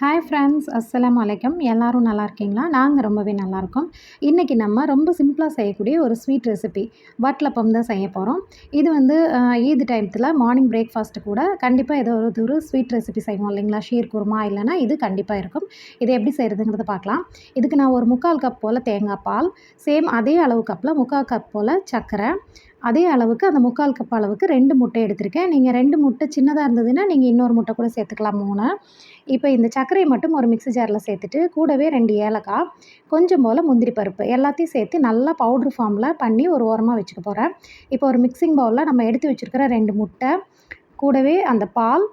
Hi friends, அஸ்ஸலாமு அலைக்கும். எல்லாரும் நல்லா இருக்கீங்களா? நாங்கள் ரொம்பவே நல்லாயிருக்கோம். இன்றைக்கி நம்ம ரொம்ப சிம்பிளாக செய்யக்கூடிய ஒரு ஸ்வீட் ரெசிபி வட்டலப்பம் தான் செய்ய போகிறோம். இது வந்து ஈத் டைமத்தில் மார்னிங் பிரேக்ஃபாஸ்ட்டு கூட கண்டிப்பாக ஏதோ ஒரு ஸ்வீட் ரெசிபி செய்வோம் இல்லைங்களா? ஷீர் குருமா இல்லைனா இது கண்டிப்பாக இருக்கும். இதை எப்படி செய்கிறதுங்கிறத பார்க்கலாம். இதுக்கு நான் ஒரு 3/4 கப் போல் தேங்காய் பால், சேம் அதே அளவு கப்பில் 3/4 கப் போல் சர்க்கரை, அதே அளவுக்கு அந்த 3/4 கப் அளவுக்கு 2 முட்டை எடுத்திருக்கேன். நீங்கள் 2 முட்டை சின்னதாக இருந்ததுன்னா நீங்கள் இன்னொரு முட்டை கூட சேர்த்துக்கலாம் 3. இப்போ இந்த சர்க்கரையை மட்டும் ஒரு மிக்ஸி ஜாரில் சேர்த்துட்டு கூடவே 2 ஏலக்காய், கொஞ்சம் போல் முந்திரி பருப்பு எல்லாத்தையும் சேர்த்து நல்லா பவுட்ரு ஃபார்மில் பண்ணி ஒரு ஓரமாக வச்சுக்க போகிறேன். இப்போ ஒரு மிக்ஸிங் பவுலில் நம்ம எடுத்து வச்சுருக்கிற 2 முட்டை, கூடவே அந்த பால்,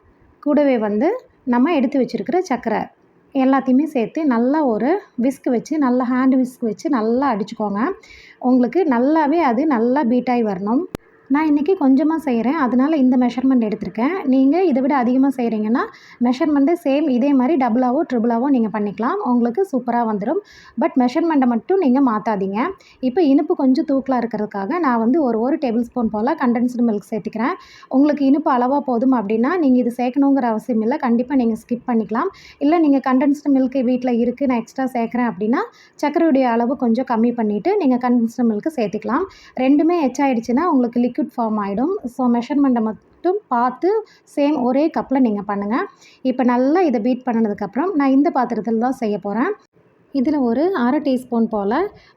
கூடவே வந்து நம்ம எடுத்து வச்சுருக்கிற சர்க்கரை எல்லாத்தையுமே சேர்த்து நல்லா ஒரு விஸ்க் வச்சு நல்லா ஹேண்ட் விஸ்க் வச்சு நல்லா அடிச்சுக்கோங்க. உங்களுக்கு நல்லாவே அது நல்லா பீட் ஆகி வரணும். நான் இன்றைக்கி கொஞ்சமாக செய்கிறேன், அதனால் இந்த மெஷர்மெண்ட் எடுத்திருக்கேன். நீங்கள் இதை விட அதிகமாக செய்கிறீங்கன்னா மெஷர்மெண்ட்டு சேம் இதே மாதிரி டபுளாவோ ட்ரிபிளாவோ நீங்கள் பண்ணிக்கலாம். உங்களுக்கு சூப்பராக வந்துடும். பட் மெஷர்மெண்ட்டை மட்டும் நீங்கள் மாற்றாதீங்க. இப்போ இனிப்பு கொஞ்சம் தூக்கலாக இருக்கிறதுக்காக நான் வந்து ஒரு டேபிள் ஸ்பூன் போல் கண்டென்ஸ்டு மில்க் சேர்த்துக்கிறேன். உங்களுக்கு இனிப்பு அளவாக போதும் அப்படின்னா நீங்கள் இது சேர்க்கணுங்கிற அவசியம் இல்லை. கண்டிப்பாக நீங்கள் ஸ்கிப் பண்ணிக்கலாம். இல்லை நீங்கள் கண்டென்ஸ்டு மில்க் வீட்டில் இருக்குது, நான் எக்ஸ்ட்ரா சேர்க்குறேன் அப்படின்னா சர்க்கரையுடைய அளவு கொஞ்சம் கம்மி பண்ணிவிட்டு நீங்கள் கண்டென்ஸ்டு மில்க்கு சேர்த்துக்கலாம். ரெண்டுமே எச்சாயிடுச்சுன்னா உங்களுக்கு லிக்விட் ஃபார்ம் ஆகிடும். ஸோ மெஷர்மெண்ட்டை மட்டும் பார்த்து சேம் ஒரே கப்பில் நீங்கள் பண்ணுங்கள். இப்போ நல்லா இதை பீட் பண்ணதுக்கப்புறம் நான் இந்த பாத்திரத்தில் தான் செய்ய போகிறேன். இதில் ஒரு 1/2 டீஸ்பூன் போல்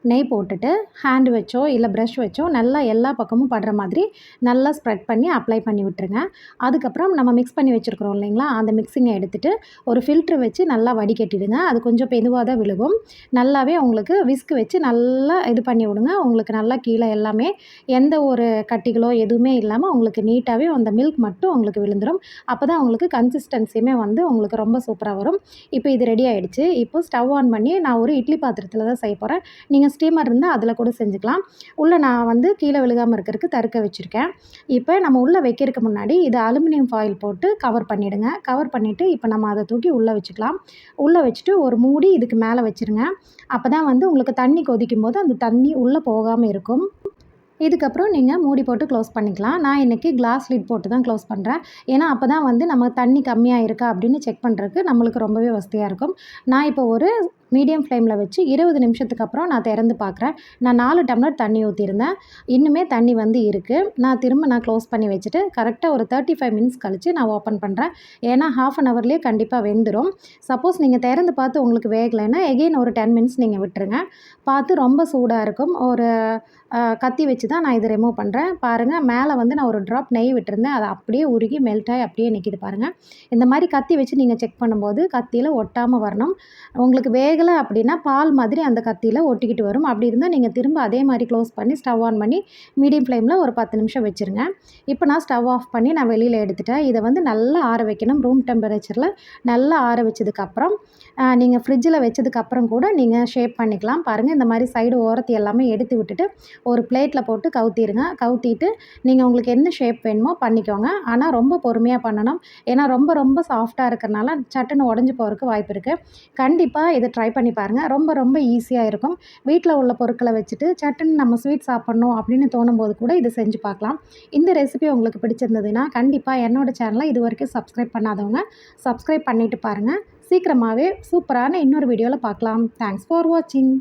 நெய் போட்டுட்டு ஹேண்ட் வச்சோ இல்லை ப்ரஷ் வச்சோ நல்லா எல்லா பக்கமும் படுற மாதிரி நல்லா ஸ்ப்ரெட் பண்ணி அப்ளை பண்ணி விட்டுருங்க. அதுக்கப்புறம் நம்ம மிக்ஸ் பண்ணி வச்சுருக்குறோம் இல்லைங்களா, அந்த மிக்ஸிங்கை எடுத்துகிட்டு ஒரு ஃபில்ட்ரு வச்சு நல்லா வடிகட்டிடுங்க. அது கொஞ்சம் மெதுவாக தான் விழுகும். நல்லாவே உங்களுக்கு விஸ்க் வச்சு நல்லா இது பண்ணி விடுங்க. உங்களுக்கு நல்லா கீழே எல்லாமே எந்த ஒரு கட்டிகளோ எதுவுமே இல்லாமல் உங்களுக்கு நீட்டாகவே அந்த மில்க் மட்டும் உங்களுக்கு விழுந்துடும். அப்போ தான் உங்களுக்கு கன்சிஸ்டன்சியுமே வந்து உங்களுக்கு ரொம்ப சூப்பராக வரும். இப்போ இது ரெடி ஆகிடுச்சு. இப்போ ஸ்டவ் ஆன் பண்ணி நான் ஒரு இட்லி பாத்திரத்தில் தான் செய்ய போகிறேன். நீங்கள் ஸ்டீமர் இருந்தால் அதில் கூட செஞ்சுக்கலாம். உள்ளே நான் வந்து கீழே விழுகாமல் இருக்கிறதுக்கு தடுக்க வச்சுருக்கேன். இப்போ நம்ம உள்ளே வைக்கிறதுக்கு முன்னாடி இது அலுமினியம் ஃபாயில் போட்டு கவர் பண்ணிவிடுங்க. கவர் பண்ணிவிட்டு இப்போ நம்ம அதை தூக்கி உள்ளே வச்சுக்கலாம். உள்ளே வச்சுட்டு ஒரு மூடி இதுக்கு மேலே வச்சுருங்க. அப்போ தான் வந்து உங்களுக்கு தண்ணி கொதிக்கும் போது அந்த தண்ணி உள்ளே போகாமல் இருக்கும். இதுக்கப்புறம் நீங்கள் மூடி போட்டு க்ளோஸ் பண்ணிக்கலாம். நான் இன்றைக்கி கிளாஸ் லிட் போட்டு தான் க்ளோஸ் பண்ணுறேன். ஏன்னா அப்போ தான் வந்து நம்ம தண்ணி கம்மியாக இருக்கா அப்படின்னு செக் பண்ணுறதுக்கு நம்மளுக்கு ரொம்பவே வசதியாக இருக்கும். நான் இப்போ ஒரு மீடியம் ஃப்ளேமில் வச்சு 20 நிமிஷத்துக்கு அப்புறம் நான் திறந்து பார்க்குறேன். நான் 4 டம்ளர் தண்ணி ஊற்றிருந்தேன். இன்னுமே தண்ணி வந்து இருக்குது. நான் திரும்ப க்ளோஸ் பண்ணி வச்சுட்டு கரெக்டாக ஒரு 35 மினிட்ஸ் கழித்து நான் ஓப்பன் பண்ணுறேன். ஏன்னா 1/2 அன் ஹவர்லேயே கண்டிப்பாக வெந்துடும். சப்போஸ் நீங்கள் திறந்து பார்த்து உங்களுக்கு வேகலைன்னா எகெயின் ஒரு 10 மினிட்ஸ் நீங்கள் விட்டுருங்க. பார்த்து ரொம்ப சூடாக இருக்கும். ஒரு கத்தி வச்சு தான் நான் இதை ரிமூவ் பண்ணுறேன். பாருங்கள், மேலே வந்து நான் ஒரு ட்ராப் நெய் விட்டுருந்தேன். அது அப்படியே உருகி மெல்ட் ஆகி அப்படியே நிற்கிது பாருங்கள். இந்த மாதிரி கத்தி வச்சு நீங்கள் செக் பண்ணும்போது கத்தியில் ஒட்டாமல் வரணும். உங்களுக்கு வேகலை அப்படின்னா பால் மாதிரி அந்த கத்தியில் ஒட்டிக்கிட்டு வரும். அப்படி இருந்தால் நீங்கள் திரும்ப அதே மாதிரி க்ளோஸ் பண்ணி ஸ்டவ் ஆன் பண்ணி மீடியம் ஃப்ளேமில் ஒரு 10 நிமிஷம் வச்சுருங்க. இப்போ நான் ஸ்டவ் ஆஃப் பண்ணி நான் வெளியில் எடுத்துட்டேன். இதை வந்து நல்லா ஆற வைக்கணும். ரூம் டெம்பரேச்சரில் நல்லா ஆற வச்சதுக்கப்புறம் நீங்கள் ஃப்ரிட்ஜில் வச்சதுக்கப்புறம் கூட நீங்கள் ஷேப் பண்ணிக்கலாம். பாருங்கள், இந்த மாதிரி சைடு ஓரத்தை எல்லாமே எடுத்து விட்டுட்டு ஒரு பிளேட்டில் போட்டு கவுத்திடுங்க. கவுத்திட்டு நீங்கள் உங்களுக்கு என்ன ஷேப் வேணுமோ பண்ணிக்கோங்க. ஆனால் ரொம்ப பொறுமையாக பண்ணணும். ஏன்னா ரொம்ப ரொம்ப சாஃப்டாக இருக்கிறனால சட்டுன்னு உடஞ்சி போகிறதுக்கு வாய்ப்பு இருக்குது. கண்டிப்பாக இதை ட்ரை பண்ணி பாருங்கள். ரொம்ப ரொம்ப ஈஸியாக இருக்கும். வீட்டில் உள்ள பொருட்களை வச்சுட்டு சட்டுன்னு நம்ம ஸ்வீட் சாப்பிட்ணும் அப்படின்னு தோணும்போது கூட இதை செஞ்சு பார்க்கலாம். இந்த ரெசிபி உங்களுக்கு பிடிச்சிருந்ததுன்னா கண்டிப்பாக என்னோடய சேனலை இது வரைக்கும் சப்ஸ்கிரைப் பண்ணாதவங்க சப்ஸ்கிரைப் பண்ணிவிட்டு பாருங்கள். சீக்கிரமாகவே சூப்பரான இன்னொரு வீடியோவில் பார்க்கலாம். தேங்க்ஸ் ஃபார் வாட்சிங்.